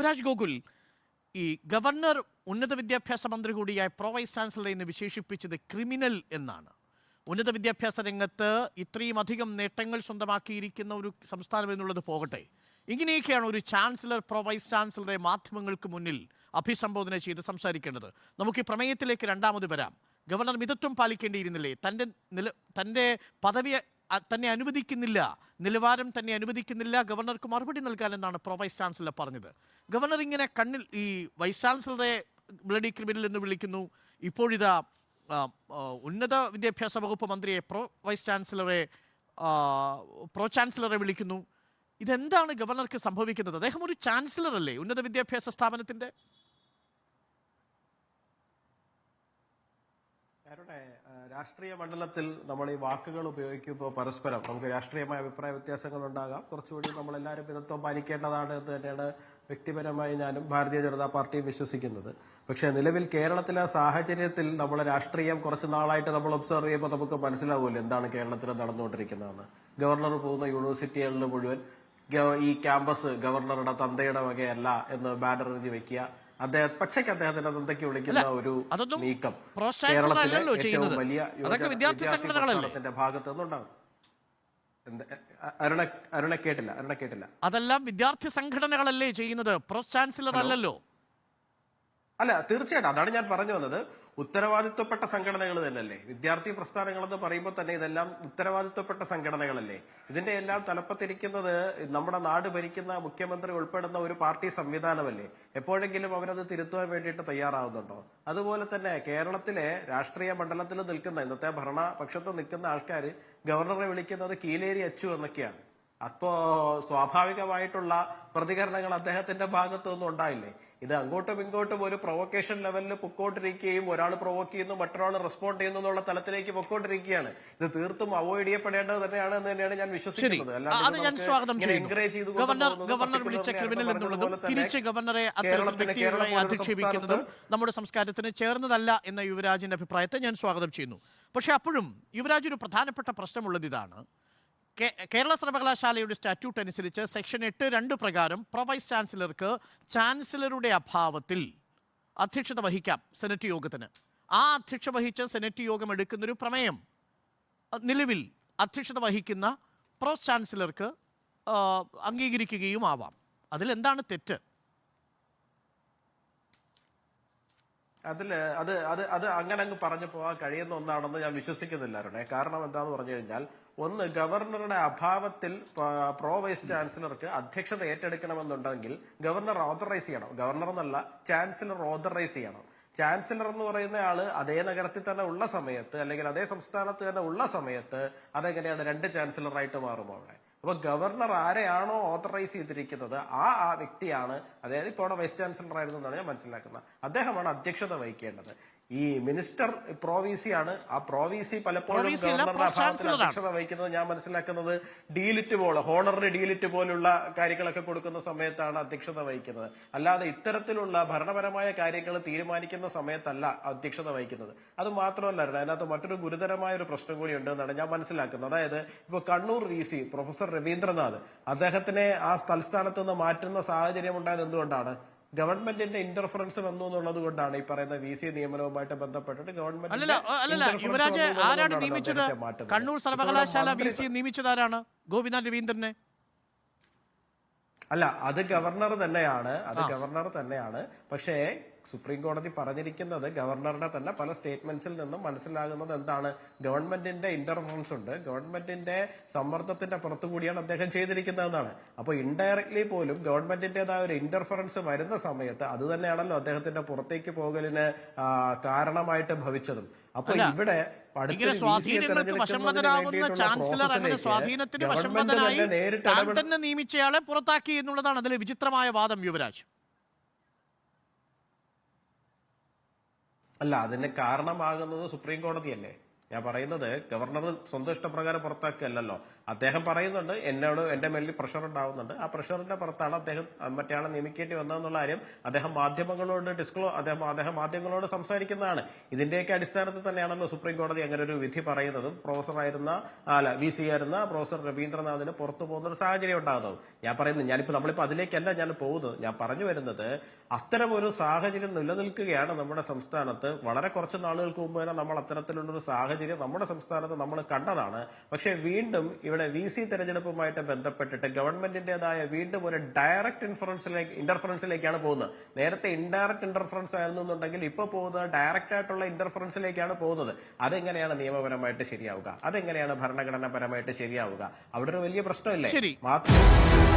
യുവരാജ് ഗോകുൽ, ഈ ഗവർണർ ഉന്നത വിദ്യാഭ്യാസ മന്ത്രി കൂടിയായ പ്രോ വൈസ് ചാൻസലറെ എന്ന് വിശേഷിപ്പിച്ചത് ക്രിമിനൽ എന്നാണ്. ഉന്നത വിദ്യാഭ്യാസ രംഗത്ത് ഇത്രയും അധികം നേട്ടങ്ങൾ സ്വന്തമാക്കിയിരിക്കുന്ന ഒരു സംസ്ഥാനം എന്നുള്ളത് പോകട്ടെ, ഇങ്ങനെയൊക്കെയാണ് ഒരു ചാൻസലർ പ്രോ വൈസ് ചാൻസലറെ മാധ്യമങ്ങൾക്ക് മുന്നിൽ അഭിസംബോധന ചെയ്ത് സംസാരിക്കേണ്ടത്. നമുക്ക് ഈ പ്രമേയത്തിലേക്ക് രണ്ടാമത് വരാം. ഗവർണർ മിതത്വം പാലിക്കേണ്ടിയിരുന്നില്ലേ? തൻ്റെ പദവി തന്നെ അനുവദിക്കുന്നില്ല, നിലവാരം തന്നെ അനുവദിക്കുന്നില്ല, ഗവർണർക്ക് മറുപടി നൽകാനെന്നാണ് പ്രോ വൈസ് ചാൻസലർ പറഞ്ഞത്. ഗവർണർ ഇങ്ങനെ കണ്ണിൽ ഈ വൈസ് ചാൻസലറെ ബ്ലഡി ക്രിമിനൽ എന്ന് വിളിക്കുന്നു. ഇപ്പോഴിതാ ഉന്നത വിദ്യാഭ്യാസ വകുപ്പ് മന്ത്രിയെ പ്രോ ചാൻസലറെ വിളിക്കുന്നു. ഇതെന്താണ് ഗവർണർക്ക് സംഭവിക്കുന്നത്? അദ്ദേഹം ഒരു ചാൻസലർ അല്ലേ ഉന്നത വിദ്യാഭ്യാസ സ്ഥാപനത്തിൻ്റെ? രാഷ്ട്രീയ മണ്ഡലത്തിൽ നമ്മൾ ഈ വാക്കുകൾ ഉപയോഗിക്കുമ്പോൾ പരസ്പരം നമുക്ക് രാഷ്ട്രീയമായ അഭിപ്രായ വ്യത്യാസങ്ങൾ ഉണ്ടാകാം. കുറച്ചുകൂടി നമ്മളെല്ലാവരും മിതത്വം പാലിക്കേണ്ടതാണ് എന്ന് തന്നെയാണ് വ്യക്തിപരമായി ഞാനും ഭാരതീയ ജനതാ പാർട്ടിയും വിശ്വസിക്കുന്നത്. പക്ഷേ നിലവിൽ കേരളത്തിലെ സാഹചര്യത്തിൽ നമ്മൾ രാഷ്ട്രീയം കുറച്ച് നാളായിട്ട് നമ്മൾ ഒബ്സർവ് ചെയ്യുമ്പോൾ നമുക്ക് മനസ്സിലാവുമല്ലോ എന്താണ് കേരളത്തിൽ നടന്നുകൊണ്ടിരിക്കുന്നതെന്ന്. ഗവർണർ പോകുന്ന യൂണിവേഴ്സിറ്റികളിൽ മുഴുവൻ ഈ ക്യാമ്പസ് ഗവർണറുടെ തന്തയുടെ വകയല്ല എന്ന് ബാനർ എഴുതി വെക്കുക, പക്ഷേക്ക് അദ്ദേഹത്തിന്റെ തന്തയ്ക്ക് വിളിക്കുന്ന ഒരു നീക്കം കേരളത്തിലെ ഏറ്റവും വലിയ യുവജനത്തിന്റെ ഭാഗത്തു നിന്നുണ്ടാകും. അരുണ കേട്ടില്ല. അതെല്ലാം വിദ്യാർത്ഥി സംഘടനകളല്ലേ ചെയ്യുന്നത്, പ്രോ ചാൻസലർ അല്ലല്ലോ. അല്ല, തീർച്ചയായിട്ടും അതാണ് ഞാൻ പറഞ്ഞു വന്നത്. ഉത്തരവാദിത്വപ്പെട്ട സംഘടനകൾ തന്നെയല്ലേ വിദ്യാർത്ഥി പ്രസ്ഥാനങ്ങളെന്ന് പറയുമ്പോൾ തന്നെ ഇതെല്ലാം ഉത്തരവാദിത്വപ്പെട്ട സംഘടനകളല്ലേ. ഇതിന്റെ എല്ലാം തലപ്പത്തിരിക്കുന്നത് നമ്മുടെ നാട് ഭരിക്കുന്ന മുഖ്യമന്ത്രി ഉൾപ്പെടുന്ന ഒരു പാർട്ടി സംവിധാനമല്ലേ. എപ്പോഴെങ്കിലും അവരത് തിരുത്തുവാൻ വേണ്ടിയിട്ട് തയ്യാറാവുന്നുണ്ടോ? അതുപോലെ തന്നെ കേരളത്തിലെ രാഷ്ട്രീയ മണ്ഡലത്തിൽ നിൽക്കുന്ന ഇന്നത്തെ ഭരണപക്ഷത്ത് നിൽക്കുന്ന ആൾക്കാർ ഗവർണറെ വിളിക്കുന്നത് കീലേരി അച്ചു എന്നൊക്കെയാണ്. അപ്പോ സ്വാഭാവികമായിട്ടുള്ള പ്രതികരണങ്ങൾ അദ്ദേഹത്തിന്റെ ഭാഗത്തുനിന്നും ഉണ്ടായില്ലേ? ഇത് അങ്ങോട്ടും ഇങ്ങോട്ടും ഒരു പ്രൊവക്കേഷൻ ലെവലിൽ പൊക്കോണ്ടിരിക്കുകയും ഒരാൾ പ്രൊവോക്ക് ചെയ്യുന്നു മറ്റൊരാൾ റെസ്പോണ്ട് ചെയ്യുന്നു എന്നുള്ള തലത്തിലേക്ക് പൊക്കോണ്ടിരിക്കുകയാണ്. ഇത് തീർത്തും അവോയ്ഡ് ചെയ്യപ്പെടേണ്ടത് തന്നെയാണ് എന്ന് തന്നെയാണ് ഞാൻ വിശ്വസിക്കുന്നത്. ഗവർണർ വിളിച്ച ക്രിമിനൽ എന്നുള്ളതും തിരിച്ച് ഗവർണറെ അധിക്ഷേപിക്കുന്നതും നമ്മുടെ സംസ്കാരത്തിന് ചേർന്നതല്ല എന്ന യുവരാജിന്റെ അഭിപ്രായത്തെ ഞാൻ സ്വാഗതം ചെയ്യുന്നു. പക്ഷെ അപ്പോഴും യുവരാജ് ഒരു പ്രധാനപ്പെട്ട പ്രശ്നമുള്ളത് ഇതാണ്. കേരള സർവകലാശാലയുടെ സ്റ്റാറ്റ്യൂട്ട് അനുസരിച്ച് സെക്ഷൻ 8(2) പ്രകാരം പ്രോ വൈസ് ചാൻസലർക്ക് ചാൻസലറുടെ അഭാവത്തിൽ അധ്യക്ഷത വഹിക്കാം സെനറ്റ് യോഗത്തിന്. ആ അധ്യക്ഷത വഹിച്ച് സെനറ്റ് യോഗം എടുക്കുന്നൊരു പ്രമേയം നിലവിൽ അധ്യക്ഷത വഹിക്കുന്ന പ്രോ ചാൻസലർക്ക് അംഗീകരിക്കുകയും ആവാം. അതിലെന്താണ് തെറ്റ്? അത് അങ്ങനെ അങ്ങ് പറഞ്ഞു പോകാൻ കഴിയുന്ന ഒന്നാണെന്ന് ഞാൻ വിശ്വസിക്കുന്നില്ല അരുണേ. കാരണം എന്താന്ന് പറഞ്ഞു കഴിഞ്ഞാൽ, ഒന്ന്, ഗവർണറുടെ അഭാവത്തിൽ പ്രോ വൈസ് ചാൻസലർക്ക് അധ്യക്ഷത ഏറ്റെടുക്കണമെന്നുണ്ടെങ്കിൽ ഗവർണർ ഓതറൈസ് ചെയ്യണം. ഗവർണർ എന്നല്ല, ചാൻസലർ ഓതറൈസ് ചെയ്യണം. ചാൻസലർ എന്ന് പറയുന്ന ആള് അതേ നഗരത്തിൽ തന്നെ ഉള്ള സമയത്ത് അല്ലെങ്കിൽ അതേ സംസ്ഥാനത്ത് തന്നെ ഉള്ള സമയത്ത് അതെങ്ങനെയാണ് 2 ചാൻസലറായിട്ട് മാറും അവിടെ. അപ്പൊ ഗവർണർ ആരെയാണോ ഓതറൈസ് ചെയ്തിരിക്കുന്നത് ആ വ്യക്തിയാണ്, അതായത് ഇപ്പോൾ അവിടെ വൈസ് ചാൻസലർ ആയിരുന്നു എന്നാണ് ഞാൻ മനസ്സിലാക്കുന്നത്, അദ്ദേഹമാണ് അധ്യക്ഷത വഹിക്കേണ്ടത്. ഈ മിനിസ്റ്റർ പ്രോവിസി ആണ്. ആ പ്രോവിസി പലപ്പോഴും ഗവർണറുടെ അഭാവത്തിൽ അധ്യക്ഷത വഹിക്കുന്നത് ഞാൻ മനസ്സിലാക്കുന്നത് ഹോണററി ഡീലിറ്റ് പോലുള്ള കാര്യങ്ങളൊക്കെ കൊടുക്കുന്ന സമയത്താണ് അധ്യക്ഷത വഹിക്കുന്നത്. അല്ലാതെ ഇത്തരത്തിലുള്ള ഭരണപരമായ കാര്യങ്ങൾ തീരുമാനിക്കുന്ന സമയത്തല്ല അധ്യക്ഷത വഹിക്കുന്നത്. അത് മാത്രമല്ല, അതിനകത്ത് മറ്റൊരു ഗുരുതരമായ ഒരു പ്രശ്നം കൂടി ഉണ്ട് എന്നാണ് ഞാൻ മനസ്സിലാക്കുന്നത്. അതായത് ഇപ്പൊ കണ്ണൂർ VC പ്രൊഫസർ രവീന്ദ്രനാഥ്, അദ്ദേഹത്തിനെ ആ തൽസ്ഥാനത്ത് നിന്ന് മാറ്റുന്ന സാഹചര്യം ഉണ്ടായത് എന്തുകൊണ്ടാണ്? ഗവൺമെന്റിന്റെ ഇന്റർഫറൻസ് വന്നു എന്നുള്ളത് കൊണ്ടാണ്. ഈ പറയുന്ന VC നിയമനവുമായിട്ട് ബന്ധപ്പെട്ടിട്ട് കണ്ണൂർ സർവകലാശാല VC നിയമിച്ചതാരാണ്? ഗോപിനാഥ് രവീന്ദ്രനെ അല്ല, അത് ഗവർണർ തന്നെയാണ്. പക്ഷേ സുപ്രീം കോടതി പറഞ്ഞിരിക്കുന്നത്, ഗവർണറുടെ തന്നെ പല സ്റ്റേറ്റ്മെന്റ്സിൽ നിന്നും മനസ്സിലാകുന്നത് എന്താണ്? ഗവൺമെന്റിന്റെ ഇന്റർഫറൻസ് ഉണ്ട്, ഗവൺമെന്റിന്റെ സമ്മർദ്ദത്തിന്റെ പുറത്തുകൂടിയാണ് അദ്ദേഹം ചെയ്തിരിക്കുന്നതെന്നാണ്. അപ്പൊ ഇൻഡയറക്ട്ലി പോലും ഗവൺമെന്റിന്റേതായ ഒരു ഇന്റർഫറൻസ് വരുന്ന സമയത്ത് അത് തന്നെയാണല്ലോ അദ്ദേഹത്തിന്റെ പുറത്തേക്ക് പോകലിന് കാരണമായിട്ട് ഭവിച്ചതും. അപ്പൊ ഇവിടെ സ്വാധീനങ്ങൾക്ക് വശംവദനാവുന്ന ചാൻസലർ അങ്ങനെ സ്വാധീനത്തിന് വശംവദനായി താൻ തന്നെ നിയമിച്ചയാളെ പുറത്താക്കി എന്നുള്ളതാണ് അതിലെ വിചിത്രമായ വാദം. യുവരാജ്, അല്ല, അതിന് കാരണമാകുന്നത് സുപ്രീം കോടതിയല്ലേ. ഞാൻ പറയുന്നത് ഗവർണർ സ്വന്തം ഇഷ്ടപ്രകാരം പുറത്താക്കുകയല്ലോ. അദ്ദേഹം പറയുന്നുണ്ട് എന്നോട് എന്റെ മേലിൽ പ്രഷർ ഉണ്ടാവുന്നുണ്ട്. ആ പ്രഷറിന്റെ പുറത്താണ് അദ്ദേഹം മറ്റേ ആളെ നിയമിക്കേണ്ടി വന്നതെന്നുള്ള കാര്യം അദ്ദേഹം മാധ്യമങ്ങളോട് സംസാരിക്കുന്നതാണ്. ഇതിന്റെയൊക്കെ അടിസ്ഥാനത്തിൽ തന്നെയാണല്ലോ സുപ്രീം കോടതി അങ്ങനെ ഒരു വിധി പറയുന്നതും വി സി ആയിരുന്ന പ്രൊഫസർ രവീന്ദ്രനാഥിന് പുറത്തു പോകുന്ന ഒരു സാഹചര്യം ഉണ്ടാകുന്നത്. ഞാൻ പറയുന്നത് നമ്മളിപ്പോ അതിലേക്കല്ല ഞാൻ പോകുന്നത്. ഞാൻ പറഞ്ഞു വരുന്നത് അത്തരം ഒരു സാഹചര്യം നിലനിൽക്കുകയാണ് നമ്മുടെ സംസ്ഥാനത്ത്. വളരെ കുറച്ച് നാളുകൾക്ക് മുമ്പ് തന്നെ നമ്മൾ അത്തരത്തിലുള്ളൊരു സാഹചര്യം നമ്മുടെ സംസ്ഥാനത്ത് നമ്മൾ കണ്ടതാണ്. പക്ഷേ വീണ്ടും ഇവിടെ വി സി തെരഞ്ഞെടുപ്പുമായിട്ട് ബന്ധപ്പെട്ടിട്ട് ഗവൺമെന്റിന്റേതായ വീണ്ടും ഒരു ഡയറക്റ്റ് ഇന്റർഫറൻസിലേക്കാണ് പോകുന്നത്. നേരത്തെ ഇൻഡയറക്റ്റ് ഇന്റർഫറൻസ് ആയിരുന്നു എന്നുണ്ടെങ്കിൽ ഇപ്പൊ പോകുന്നത് ഡയറക്റ്റ് ആയിട്ടുള്ള ഇന്റർഫറൻസിലേക്കാണ് പോകുന്നത്. അതെങ്ങനെയാണ് നിയമപരമായിട്ട് ശരിയാവുക? അതെങ്ങനെയാണ് ഭരണഘടനാപരമായിട്ട് ശരിയാവുക? അവിടെ ഒരു വലിയ പ്രശ്നമില്ലേ? ശരി. മാത്രം